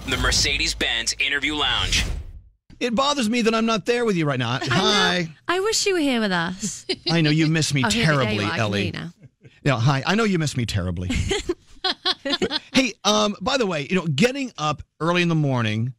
The Mercedes-Benz Interview Lounge. It bothers me that I'm not there with you right now. Hi. I wish you were here with us. I know you miss me terribly, there you are. Ellie. I can hear you now. Yeah, hi. I know you miss me terribly. Hey, by the way, getting up early in the morning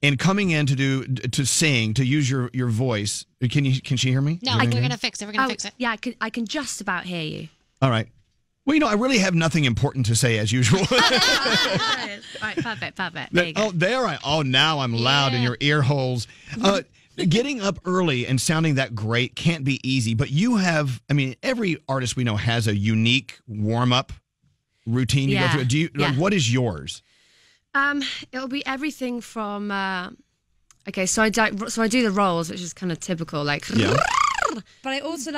and coming in to sing, to use your voice. Can she hear me? No, we're gonna fix it. We're gonna fix it. Yeah, I can just about hear you. All right. Well, I really have nothing important to say as usual. All right, perfect. There you go. Now I'm loud in your ear holes. Getting up early and sounding that great can't be easy, but you have, every artist we know has a unique warm-up routine you go through. What is yours? It'll be everything from, so I do the rolls, which is kind of typical, like, but I also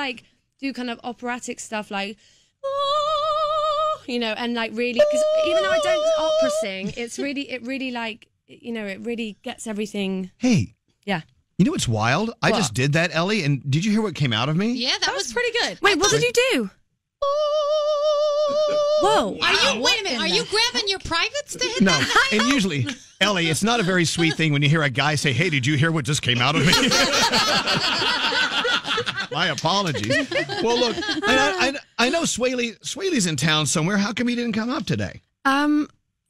do kind of operatic stuff like, and really, because even though I don't opera sing, it really gets everything. Hey. Yeah. You know what's wild? I just did that, Ellie, and did you hear what came out of me? Yeah, that was pretty good. Wait, what did you do? Whoa. Wait a minute. Are you grabbing your privates to hit No, that? and usually, Ellie, it's not a very sweet thing when you hear a guy say, hey, did you hear what just came out of me? My apologies. Well, look, I know Swaley's in town somewhere. How come he didn't come up today?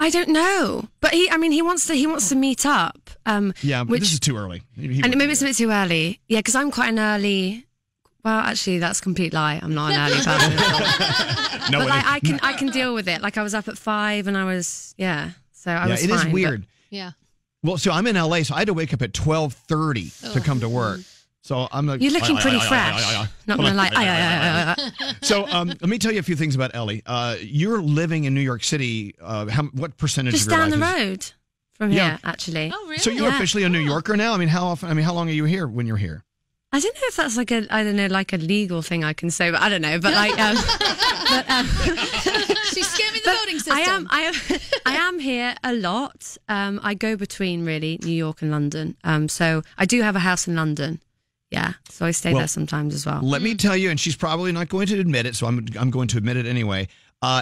I don't know, but he wants to meet up. But this is too early. And maybe it's a bit too early. Yeah, because I'm quite an early. Well, actually, that's a complete lie. I'm not an early person. No, but I can deal with it. Like I was up at 5, and I was So I was fine. It is weird. Yeah. Well, so I'm in LA, so I had to wake up at 12:30 to come to work. So I'm like, you're looking pretty fresh. Not gonna lie. So let me tell you a few things about Ellie. You're living in New York City. What percentage Just of your life down the road from here, actually. Oh, really? So you're officially a New Yorker now? How often? How long are you here when you're here? I don't know if that's like a legal thing I can say, but I don't know. But she's scamming the voting system. I am here a lot. I go between really New York and London. So I do have a house in London. Yeah, so I stay there sometimes as well. Let me tell you, and she's probably not going to admit it, so I'm going to admit it anyway.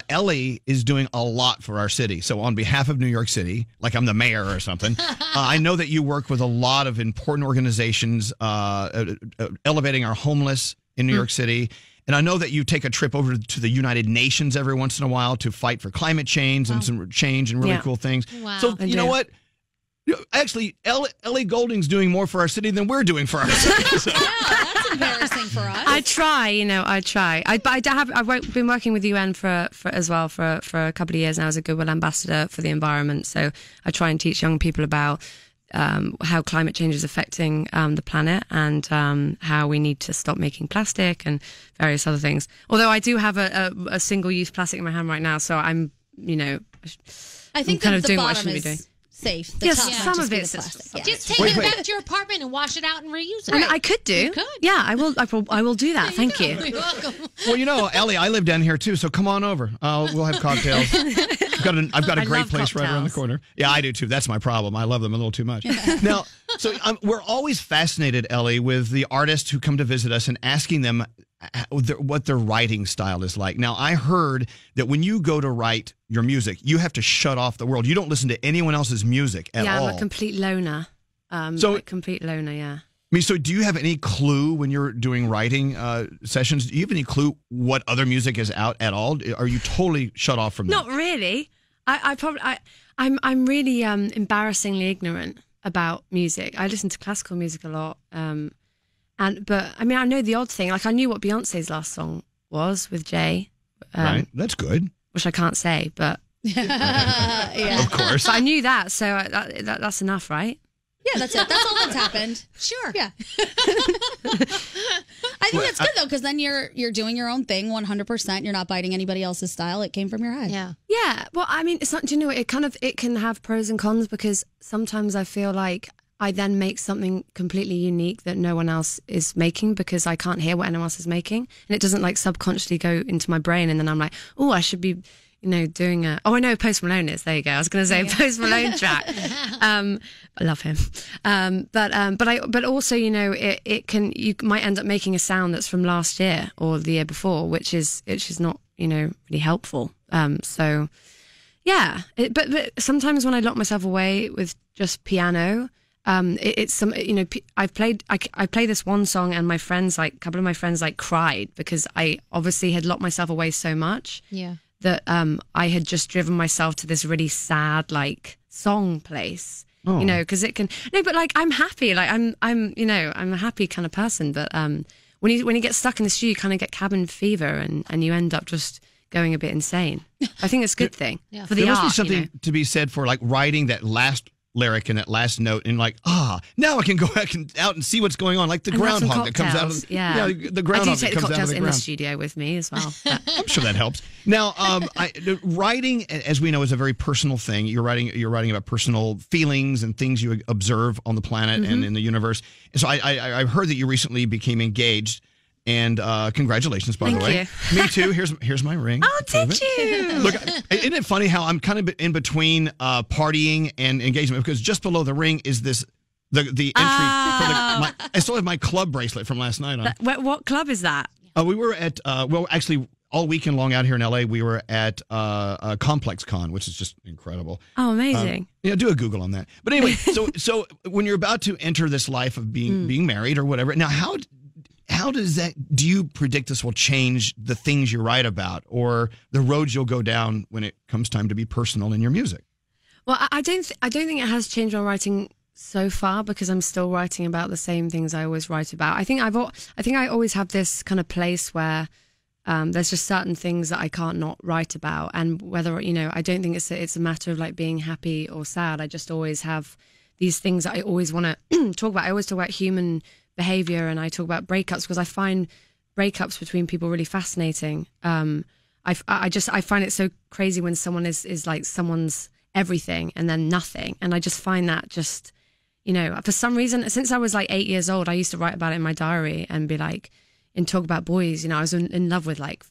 Ellie is doing a lot for our city. So on behalf of New York City, like I'm the mayor or something, I know that you work with a lot of important organizations elevating our homeless in New York City. And I know that you take a trip over to the United Nations every once in a while to fight for climate change and some change and really cool things. Wow. So you know what? Actually, Ellie Goulding's doing more for our city than we're doing for our city. So. Yeah, that's embarrassing for us. I try. I've been working with UN for a couple of years now as a Goodwill ambassador for the environment. So I try and teach young people about how climate change is affecting the planet and how we need to stop making plastic and various other things. Although I do have a single-use plastic in my hand right now, so I'm I think kind of the doing what I bottom should be doing. Safe. Yes, top some might of be it's the plastic. Yeah. Just take it back to your apartment and wash it out and reuse it. And I could do. You could. Yeah, I will. I will do that. Thank you. You're welcome. Well, Ellie, I live down here too, so come on over. We'll have cocktails. I've got a great place right around the corner. Yeah, I do too. That's my problem. I love them a little too much. Now, so we're always fascinated, Ellie, with the artists who come to visit us and asking them what their writing style is like. Now, I heard that when you go to write your music, you have to shut off the world. You don't listen to anyone else's music at all. Yeah, I'm a complete loner. Complete loner, yeah. So do you have any clue when you're doing writing sessions? Do you have any clue what other music is out at all? Are you totally shut off from that? Not really. I'm really embarrassingly ignorant about music. I listen to classical music a lot. But I know the odd thing. Like I knew what Beyonce's last song was with Jay. Right, that's good. Which I can't say, but Yeah. Of course. But I knew that, so that's enough, right? Yeah, that's it. That's all that's happened. Sure. Yeah. I think that's good though, because then you're doing your own thing 100%. You're not biting anybody else's style. It came from your head. Yeah. Yeah. Well, it's not. Do you know what? It can have pros and cons because sometimes I feel like I then make something completely unique that no one else is making because I can't hear what anyone else is making, and it doesn't like subconsciously go into my brain, and then I'm like, oh, I should be. Doing a... Oh, I know Post Malone is. There you go. I was going to say a Post Malone track. I love him. But also, it can... You might end up making a sound that's from last year or the year before, which is not, really helpful. So, Yeah, but sometimes when I lock myself away with just piano, it's some, I play this one song and my friends, like a couple of my friends, like cried because I obviously had locked myself away so much that I had just driven myself to this really sad like song place. Oh. Because it can but like I'm happy, like I'm I'm a happy kind of person, but when you get stuck in the studio, you kind of get cabin fever and you end up just going a bit insane. I think it's a good thing for the there art. must be something to be said for like writing that last lyric and that last note and like, now I can go back and out and see what's going on, like the groundhog that comes out of the groundhog. I do take the cocktails in the ground. studio with me as well. I'm sure that helps. Now, writing, as we know, is a very personal thing. You're writing about personal feelings and things you observe on the planet and in the universe. And so I've heard that you recently became engaged. And congratulations, by the way. Thank you. Me too. Here's my ring. Oh, did you? Look, isn't it funny how I'm kind of in between partying and engagement, because just below the ring is the entry for I still have my club bracelet from last night on. What club is that? We were at actually all weekend long out here in LA. We were at Complex Con, which is just incredible. Oh, amazing. Do a Google on that. But anyway, so when you're about to enter this life of being married or whatever, now how does that, do you predict this will change the things you write about or the roads you'll go down when it comes time to be personal in your music? Well, I don't think it has changed my writing so far, because I'm still writing about the same things I always write about. I think I always have this kind of place where there's just certain things that I can't not write about, and whether I don't think it's a matter of like being happy or sad. I just always have these things that I always want to talk about. I always talk about human behavior, and I talk about breakups because I find breakups between people really fascinating. I find it so crazy when someone is like someone's everything and then nothing, and I just find that just for some reason, since I was like 8 years old, I used to write about it in my diary and be like, and talk about boys. I was in love with like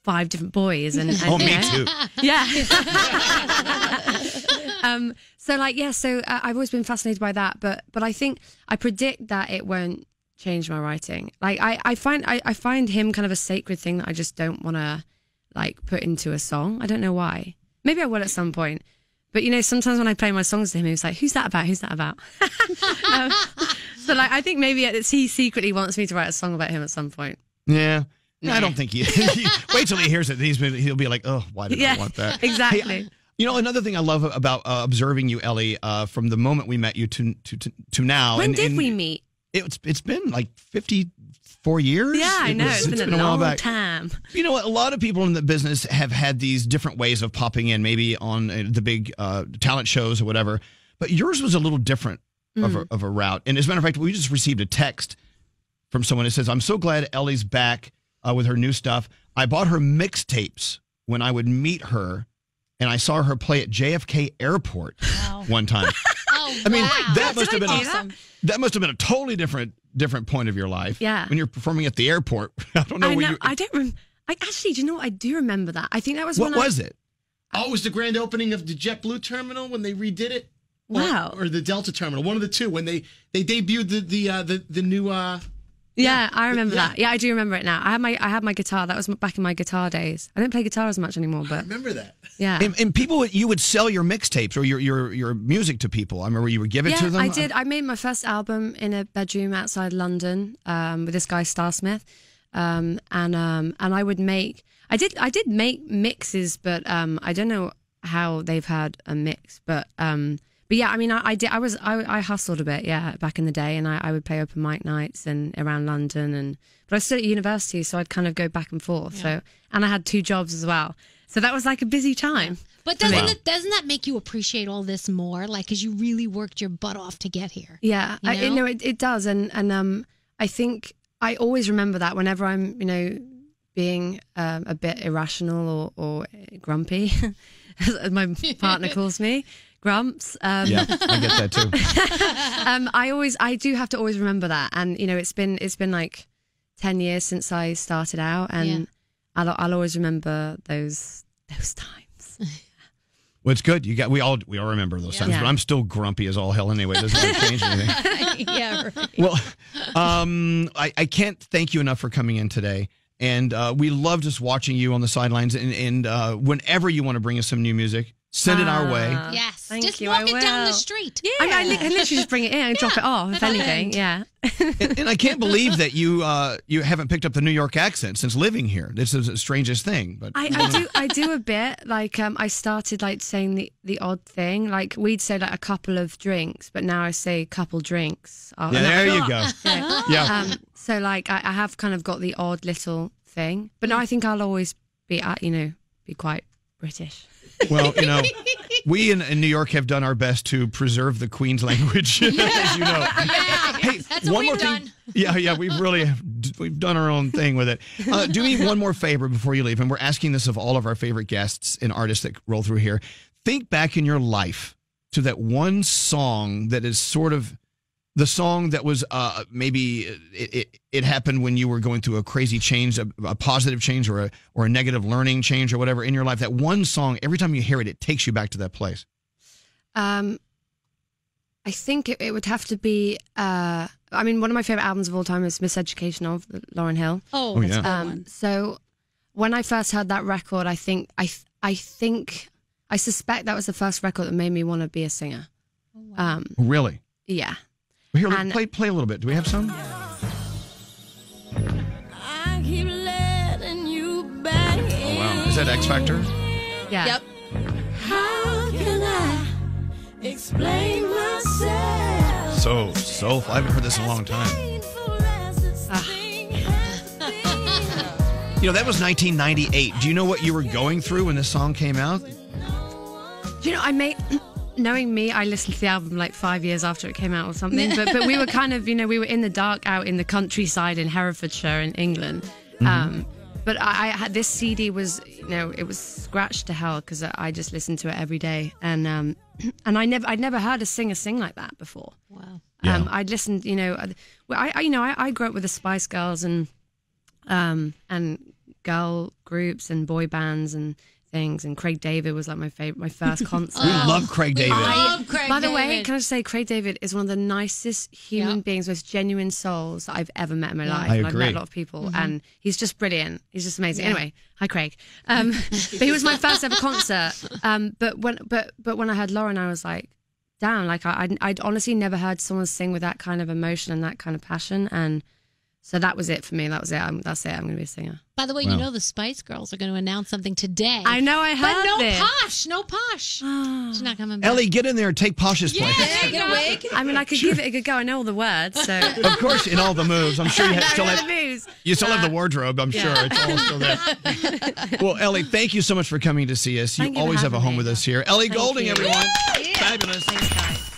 5 different boys, and me too. Yeah. So I've always been fascinated by that, but I think I predict that it won't change my writing. Like I find him kind of a sacred thing that I just don't want to like put into a song. I don't know why. Maybe I will at some point. But sometimes when I play my songs to him, he's like, "Who's that about? Who's that about?" So like I think maybe he secretly wants me to write a song about him at some point. Yeah. I don't think he wait till he hears it. He'll be like, "Oh, why did I want that?" Exactly. Hey, another thing I love about observing you, Ellie, from the moment we met you to now. When did we meet? It's been like 54 years. Yeah, I know. It's been a long time. A lot of people in the business have had these different ways of popping in, maybe on the big talent shows or whatever. But yours was a little different of a route. And as a matter of fact, we just received a text from someone that says, "I'm so glad Ellie's back with her new stuff. I bought her mixtapes when I would meet her, and I saw her play at JFK Airport one time." I mean, that must have been awesome. That must have been a totally different point of your life. Yeah. When you're performing at the airport. I don't know. I don't remember. Actually, do you know what? I do remember that. I think that was what was it? Oh, it was the grand opening of the JetBlue terminal when they redid it. Wow. Or the Delta terminal, one of the two, when they debuted the new. Yeah, I remember that. Yeah, I do remember it now. I had my guitar. That was back in my guitar days. I don't play guitar as much anymore, but I remember that. Yeah. And people, you would sell your mixtapes or your music to people. I remember you would give it to them. I did. I made my first album in a bedroom outside London with this guy Star Smith, and I would make. I did make mixes, but I don't know how they've had a mix, but yeah, I mean, I did. I hustled a bit, back in the day, and I would play open mic nights and around London, but I was still at university, so I'd kind of go back and forth. So, and I had 2 jobs as well, so that was like a busy time. But doesn't that make you appreciate all this more? Like, because you really worked your butt off to get here. Yeah, it does, and I think I always remember that whenever I'm being a bit irrational or grumpy, as my partner calls me. Grumps. Yeah, I get that too. I do have to always remember that, and it's been like 10 years since I started out, and I'll always remember those times. Well, it's good. We all remember those times, but I'm still grumpy as all hell anyway. It doesn't really change anything. Yeah, right. Well, I can't thank you enough for coming in today. And we love just watching you on the sidelines. And whenever you want to bring us some new music, Send it our way. Yes. Thank Just you, walk I it down the will. street. I mean, I literally just bring it in and drop it off, if anything. Yeah. And I can't believe that you haven't picked up the New York accent since living here. This is the strangest thing. But I do a bit. Like I started like saying the odd thing. Like we'd say like a couple of drinks, but now I say couple drinks. yeah, there you go. Yeah. So like I have kind of got the odd little thing, but no, I think I'll always be be quite British. Well, we in New York have done our best to preserve the Queen's language, as you know. Hey, That's what we've done. Yeah, we've done our own thing with it. Do me one more favor before you leave, and we're asking this of all of our favorite guests and artists that roll through here. Think back in your life to that one song that is sort of the song that was maybe it happened when you were going through a crazy change, a positive change or a negative learning change or whatever in your life. That one song, every time you hear it, it takes you back to that place. I think it would have to be. I mean, one of my favorite albums of all time is "Miseducation" of Lauryn Hill. Oh, that's yeah. a good one. So when I first heard that record, I suspect that was the first record that made me want to be a singer. Really? Yeah. Here, play a little bit. Do we have some? I keep letting you back in. Oh, wow. Is that X Factor? Yeah. Yep. How can I explain myself? So soulful. I haven't heard this in a long time. That was 1998. Do you know what you were going through when this song came out? Do you know, knowing me, I listened to the album like 5 years after it came out or something. But we were kind of, we were in the dark out in the countryside in Herefordshire in England. But I had this CD was, it was scratched to hell because I just listened to it every day. And I'd never heard a singer sing like that before. Wow. Yeah. I'd listened, I grew up with the Spice Girls and girl groups and boy bands and things, and Craig David was like my first concert. We love Craig David. By the way, can I say Craig David is one of the nicest human beings, most genuine souls that I've ever met in my life. I And agree. I've met a lot of people, and he's just brilliant. He's just amazing. Anyway, hi Craig. But he was my first ever concert. But when I heard Lauren, I was like, damn, like I'd honestly never heard someone sing with that kind of emotion and that kind of passion, and so that was it for me. That was it. That's it. I'm going to be a singer. By the way, you know the Spice Girls are going to announce something today. I know. I heard But no this. Posh. No Posh. She's not coming back. Ellie, get in there and take Posh's place. Yeah, Get a wig. I mean, I could give it a good go. I know all the words, so. Of course, in all the moves. I'm sure you still have moves. you still have the wardrobe. I'm sure it's all still there. Well, Ellie, thank you so much for coming to see us. You Thank you for always have a having home me. with us here. Ellie Goulding, you. everyone. Yeah. Fabulous. Thanks, guys.